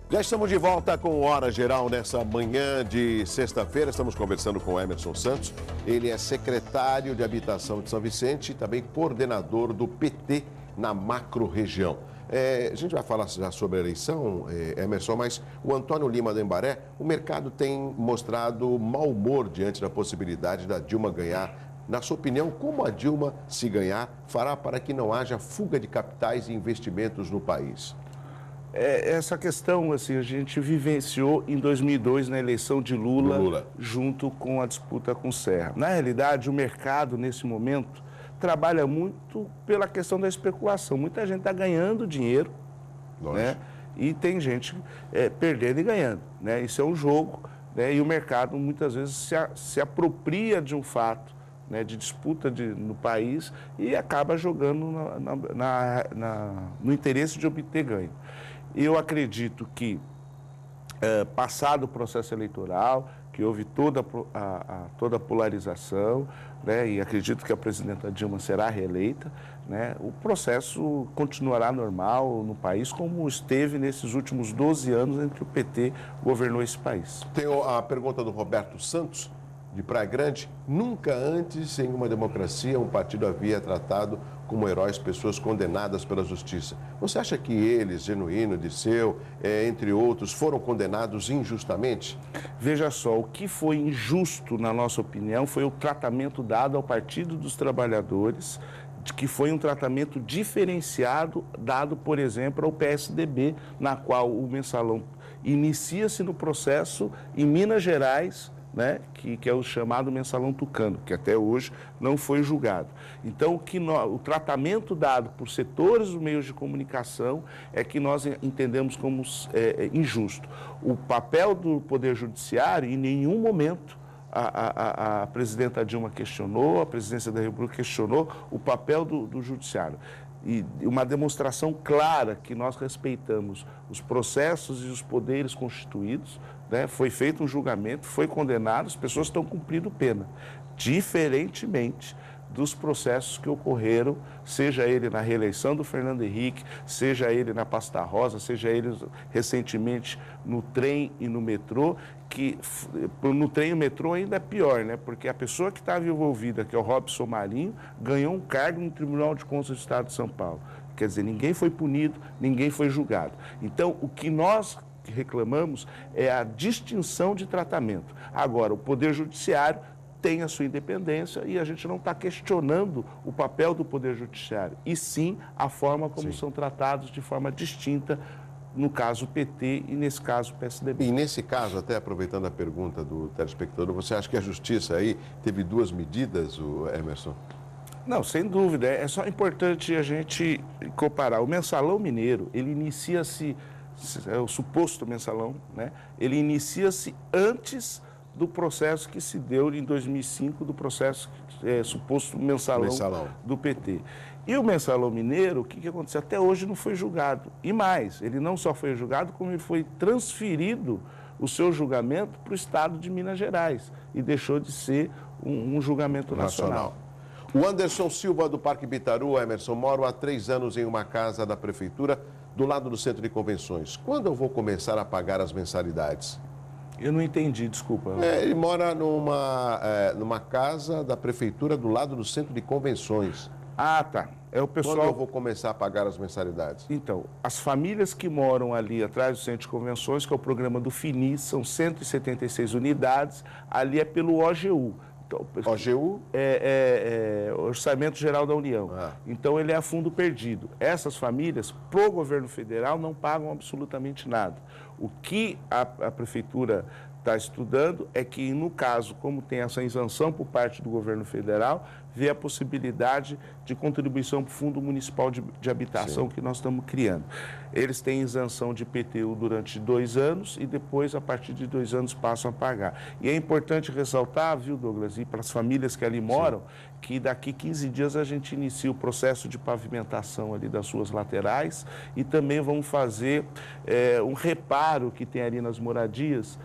Já estamos de volta com Hora Geral nessa manhã de sexta-feira. Estamos conversando com o Emerson Santos. Ele é secretário de Habitação de São Vicente e também coordenador do PT na macro-região. A gente vai falar já sobre a eleição, Emerson, mas o Antônio Lima do Embaré, o mercado tem mostrado mau humor diante da possibilidade da Dilma ganhar. Na sua opinião, como a Dilma, se ganhar, fará para que não haja fuga de capitais e investimentos no país? Essa questão, assim, a gente vivenciou em 2002 na eleição de Lula, junto com a disputa com Serra. Na realidade, o mercado, nesse momento, trabalha muito pela questão da especulação. Muita gente está ganhando dinheiro, né? E tem gente perdendo e ganhando, né? Isso é um jogo, né? E o mercado, muitas vezes, se apropria de um fato, né, de disputa no país e acaba jogando no interesse de obter ganho. Eu acredito que, passado o processo eleitoral, que houve toda a polarização, né, e acredito que a presidenta Dilma será reeleita, né, o processo continuará normal no país, como esteve nesses últimos 12 anos em que o PT governou esse país. Tem a pergunta do Roberto Santos, de Praia Grande. Nunca antes, em uma democracia, um partido havia tratado como heróis pessoas condenadas pela justiça. Você acha que eles, Genuíno, Dirceu, entre outros, foram condenados injustamente? Veja só, o que foi injusto, na nossa opinião, foi o tratamento dado ao Partido dos Trabalhadores, que foi um tratamento diferenciado dado, por exemplo, ao PSDB, na qual o mensalão inicia-se no processo em Minas Gerais, né, que é o chamado mensalão tucano, que até hoje não foi julgado. Então, o tratamento dado por setores dos meios de comunicação é que nós entendemos como injusto. O papel do Poder Judiciário, em nenhum momento, a presidenta Dilma questionou, a presidência da República questionou o papel do Judiciário. E uma demonstração clara que nós respeitamos os processos e os poderes constituídos, né? Foi feito um julgamento, foi condenado, as pessoas estão cumprindo pena, diferentemente dos processos que ocorreram, seja ele na reeleição do Fernando Henrique, seja ele na Pasta Rosa, seja ele recentemente no trem e no metrô, que no trem e no metrô ainda é pior, né? Porque a pessoa que estava envolvida, que é o Robson Marinho, ganhou um cargo no Tribunal de Contas do Estado de São Paulo. Quer dizer, ninguém foi punido, ninguém foi julgado. Então, o que nós reclamamos é a distinção de tratamento. Agora, o Poder Judiciário tem a sua independência e a gente não está questionando o papel do Poder Judiciário, e sim a forma como são tratados de forma distinta, no caso o PT e nesse caso o PSDB. E nesse caso, até aproveitando a pergunta do telespectador, você acha que a justiça aí teve duas medidas, o Emerson? Não, sem dúvida, é só importante a gente comparar. O mensalão mineiro, ele inicia-se, o suposto mensalão, né? Ele inicia-se antes do processo que se deu em 2005, do processo suposto mensalão do PT. E o mensalão mineiro, o que aconteceu? Até hoje não foi julgado. E mais, ele não só foi julgado, como ele foi transferido o seu julgamento para o estado de Minas Gerais e deixou de ser um julgamento nacional. O Anderson Silva, do Parque Bitaru, Emerson, moro há 3 anos em uma casa da prefeitura do lado do centro de convenções. Quando eu vou começar a pagar as mensalidades? Eu não entendi, desculpa. Ele mora numa casa da prefeitura do lado do centro de convenções. Ah, tá. É o pessoal... Quando eu vou começar a pagar as mensalidades? Então, as famílias que moram ali atrás do centro de convenções, que é o programa do FINIS, são 176 unidades, ali é pelo OGU. Então, OGU? Orçamento Geral da União. Então, ele é a fundo perdido. Essas famílias, pro governo federal, não pagam absolutamente nada. O que a prefeitura está estudando é que, no caso, como tem essa isenção por parte do governo federal, vê a possibilidade de contribuição para o Fundo Municipal de Habitação que nós estamos criando. Eles têm isenção de IPTU durante 2 anos e depois, a partir de 2 anos, passam a pagar. E é importante ressaltar, viu, Douglas, e para as famílias que ali moram, que daqui 15 dias a gente inicia o processo de pavimentação ali das suas laterais e também vamos fazer um reparo que tem ali nas moradias,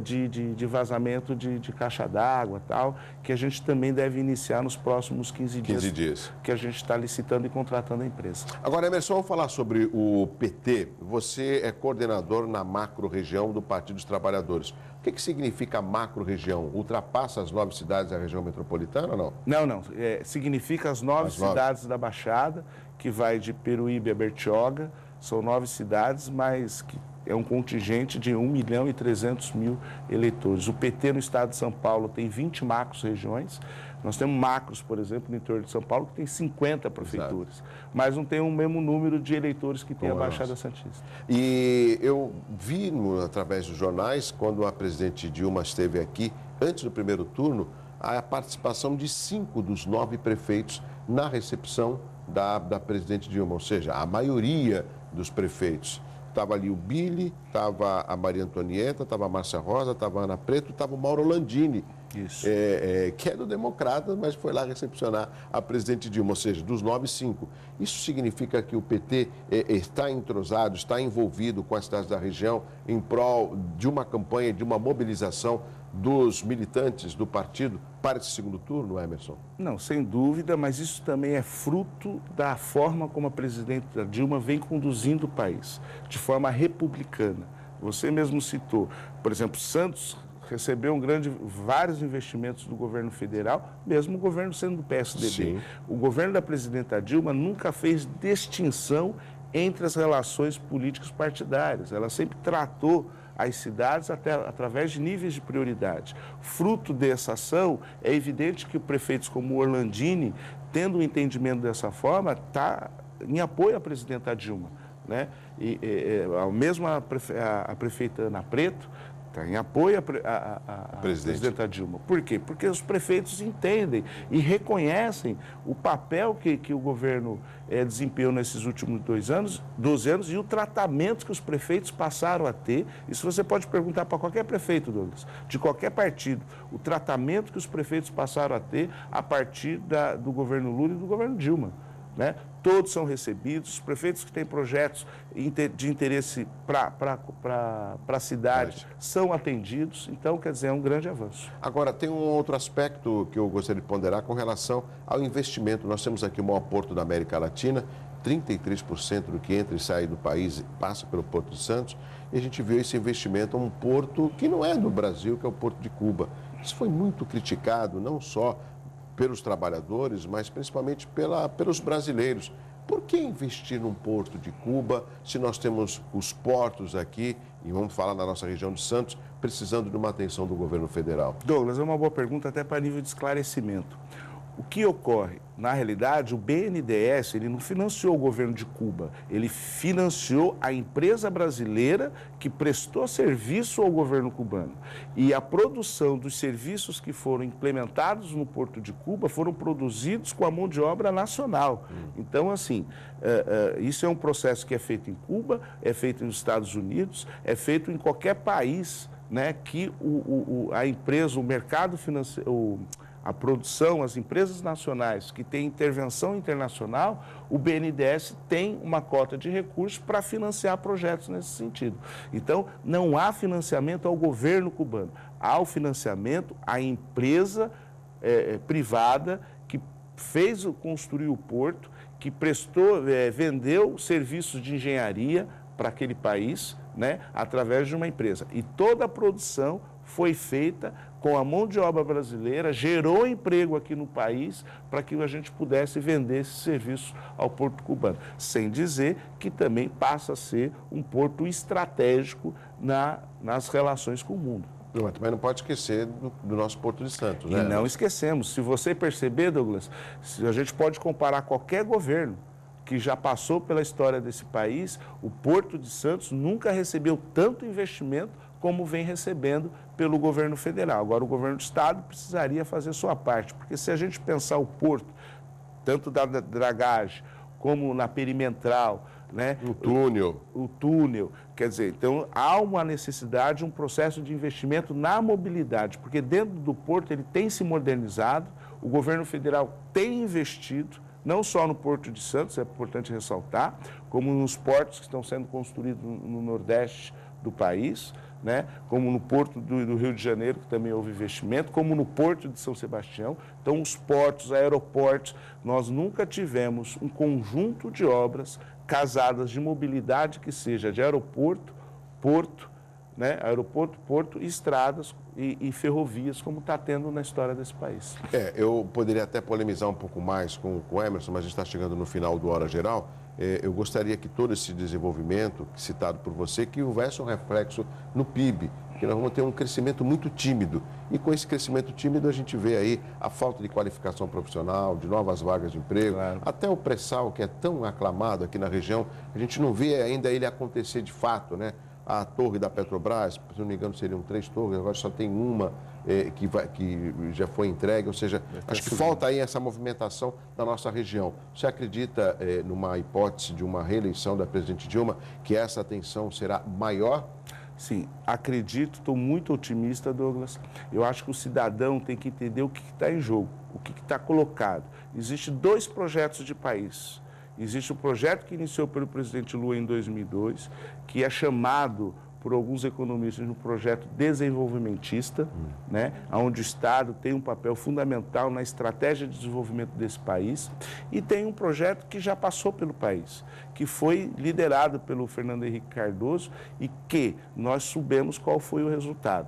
de vazamento de caixa d'água e tal, que a gente também deve iniciar nos próximos 15 dias. Que a gente está licitando e contratando a empresa. Agora, Emerson, vamos falar sobre o PT. Você é coordenador na macro-região do Partido dos Trabalhadores. O que significa macro-região? Ultrapassa as 9 cidades da região metropolitana ou não? Não. Significa as 9 cidades da Baixada, que vai de Peruíbe a Bertioga. São 9 cidades, mas que é um contingente de 1.300.000 eleitores. O PT no estado de São Paulo tem 20 macro-regiões. Nós temos macros, por exemplo, no interior de São Paulo, que tem 50 prefeituras. Exato. Mas não tem o mesmo número de eleitores que tem a Baixada Santista. E eu vi, através dos jornais, quando a presidente Dilma esteve aqui, antes do primeiro turno, a participação de 5 dos 9 prefeitos na recepção da presidente Dilma, ou seja, a maioria dos prefeitos. Estava ali o Billy, estava a Maria Antonieta, estava a Márcia Rosa, estava a Ana Preto, estava o Mauro Landini, que é do Democrata, mas foi lá recepcionar a presidente Dilma, ou seja, dos 9, 5. Isso significa que o PT está entrosado, está envolvido com as cidades da região em prol de uma campanha, de uma mobilização dos militantes do partido para esse segundo turno, Emerson? Não, sem dúvida, mas isso também é fruto da forma como a presidenta Dilma vem conduzindo o país, de forma republicana. Você mesmo citou, por exemplo, Santos recebeu vários investimentos do governo federal, mesmo o governo sendo do PSDB. Sim. O governo da presidenta Dilma nunca fez distinção entre as relações políticas partidárias. Ela sempre tratou as cidades através de níveis de prioridade. Fruto dessa ação, é evidente que prefeitos como o Orlandini, tendo um entendimento dessa forma, está em apoio à presidenta Dilma, né? Mesmo a prefeita Ana Preto está em apoio à presidenta Dilma. Por quê? Porque os prefeitos entendem e reconhecem o papel que o governo desempenhou nesses últimos 12 anos e o tratamento que os prefeitos passaram a ter. Isso você pode perguntar para qualquer prefeito, Douglas, de qualquer partido, o tratamento que os prefeitos passaram a ter a partir do governo Lula e do governo Dilma, né? Todos são recebidos, os prefeitos que têm projetos de interesse para a cidade são atendidos, então, quer dizer, é um grande avanço. Agora, tem um outro aspecto que eu gostaria de ponderar com relação ao investimento. Nós temos aqui o maior porto da América Latina, 33% do que entra e sai do país passa pelo Porto de Santos, e a gente viu esse investimento a um porto que não é do Brasil, que é o Porto de Cuba. Isso foi muito criticado, não só pelos trabalhadores, mas principalmente pelos brasileiros. Por que investir num porto de Cuba se nós temos os portos aqui, e vamos falar na nossa região de Santos, precisando de uma atenção do governo federal? Douglas, é uma boa pergunta até para nível de esclarecimento. O que ocorre? Na realidade, o BNDES ele não financiou o governo de Cuba, ele financiou a empresa brasileira que prestou serviço ao governo cubano. E a produção dos serviços que foram implementados no Porto de Cuba foram produzidos com a mão de obra nacional. Então, assim, isso é um processo que é feito em Cuba, é feito nos Estados Unidos, é feito em qualquer país, né, que a empresa, o mercado financeiro, a produção, as empresas nacionais que têm intervenção internacional, o BNDES tem uma cota de recursos para financiar projetos nesse sentido. Então, não há financiamento ao governo cubano, há o financiamento à empresa privada que construiu o porto, que vendeu serviços de engenharia para aquele país, né, através de uma empresa. E toda a produção foi feita com a mão de obra brasileira, gerou emprego aqui no país para que a gente pudesse vender esse serviço ao porto cubano. Sem dizer que também passa a ser um porto estratégico nas relações com o mundo. Mas também não pode esquecer do nosso Porto de Santos, né? E não esquecemos. Se você perceber, Douglas, a gente pode comparar qualquer governo que já passou pela história desse país, o Porto de Santos nunca recebeu tanto investimento como vem recebendo pelo governo federal. Agora, o governo do estado precisaria fazer sua parte, porque se a gente pensar o porto, tanto da dragagem como na perimetral, né? O túnel, quer dizer, então há uma necessidade, um processo de investimento na mobilidade, porque dentro do porto ele tem se modernizado, o governo federal tem investido, não só no Porto de Santos, é importante ressaltar, como nos portos que estão sendo construídos no Nordeste do país, né? Como no Porto do Rio de Janeiro, que também houve investimento, como no Porto de São Sebastião. Então, os portos, aeroportos, nós nunca tivemos um conjunto de obras casadas de mobilidade que seja de aeroporto, porto, né? Aeroporto, porto, estradas e ferrovias, como está tendo na história desse país. Eu poderia até polemizar um pouco mais com o Emerson, mas a gente está chegando no final do Hora Geral. Eu gostaria que todo esse desenvolvimento citado por você, que houvesse um reflexo no PIB, que nós vamos ter um crescimento muito tímido. E com esse crescimento tímido a gente vê aí a falta de qualificação profissional, de novas vagas de emprego, claro. Até o pré-sal, que é tão aclamado aqui na região, a gente não vê ainda ele acontecer de fato, né? A torre da Petrobras, se não me engano, seriam 3 torres, agora só tem uma que já foi entregue, ou seja, acho que falta aí essa movimentação da nossa região. Você acredita, numa hipótese de uma reeleição da presidente Dilma, que essa atenção será maior? Sim, acredito, estou muito otimista, Douglas. Eu acho que o cidadão tem que entender o que está em jogo, o que está colocado. Existem 2 projetos de país. Existe o projeto que iniciou pelo presidente Lula em 2002, que é chamado por alguns economistas de um projeto desenvolvimentista, né, onde o Estado tem um papel fundamental na estratégia de desenvolvimento desse país, e tem um projeto que já passou pelo país, que foi liderado pelo Fernando Henrique Cardoso e que nós soubemos qual foi o resultado.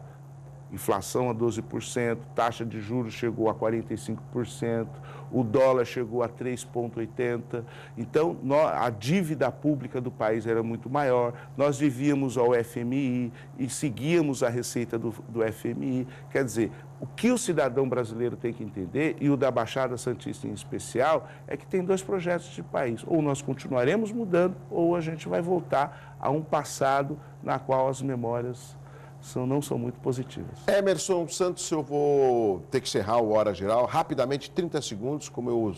Inflação a 12%, taxa de juros chegou a 45%, o dólar chegou a 3,80%. Então, a dívida pública do país era muito maior, nós vivíamos ao FMI e seguíamos a receita do FMI. Quer dizer, o que o cidadão brasileiro tem que entender, e o da Baixada Santista em especial, é que tem 2 projetos de país. Ou nós continuaremos mudando, ou a gente vai voltar a um passado na qual as memórias não são muito positivas. Emerson Santos, eu vou ter que encerrar o Hora Geral. Rapidamente, 30 segundos, como eu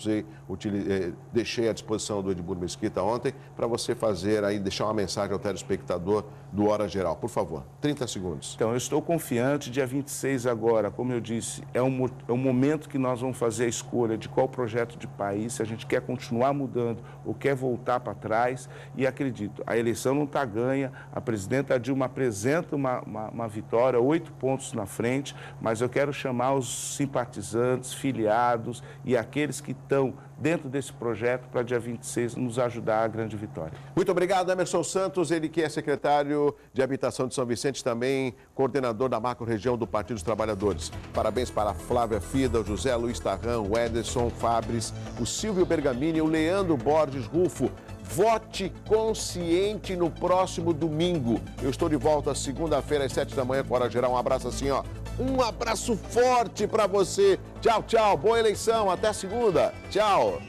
deixei à disposição do Edmundo Mesquita ontem, para você fazer aí, deixar uma mensagem ao telespectador do Hora Geral. Por favor, 30 segundos. Então, eu estou confiante, dia 26 agora, como eu disse, é um momento que nós vamos fazer a escolha de qual projeto de país, se a gente quer continuar mudando ou quer voltar para trás. E acredito, a eleição não está ganha, a presidenta Dilma apresenta uma vitória, 8 pontos na frente, mas eu quero chamar os simpatizantes, filiados e aqueles que estão dentro desse projeto para dia 26 nos ajudar a grande vitória. Muito obrigado, Emerson Santos, ele que é secretário de Habitação de São Vicente, também coordenador da macro-região do Partido dos Trabalhadores. Parabéns para a Flávia Fida, o José Luiz Tarrão, o Ederson Fabres, o Silvio Bergamini e o Leandro Borges Rufo. Vote consciente no próximo domingo. Eu estou de volta segunda-feira às 7 da manhã com Hora Geral. Um abraço assim, ó. Um abraço forte para você. Tchau, tchau. Boa eleição. Até segunda. Tchau.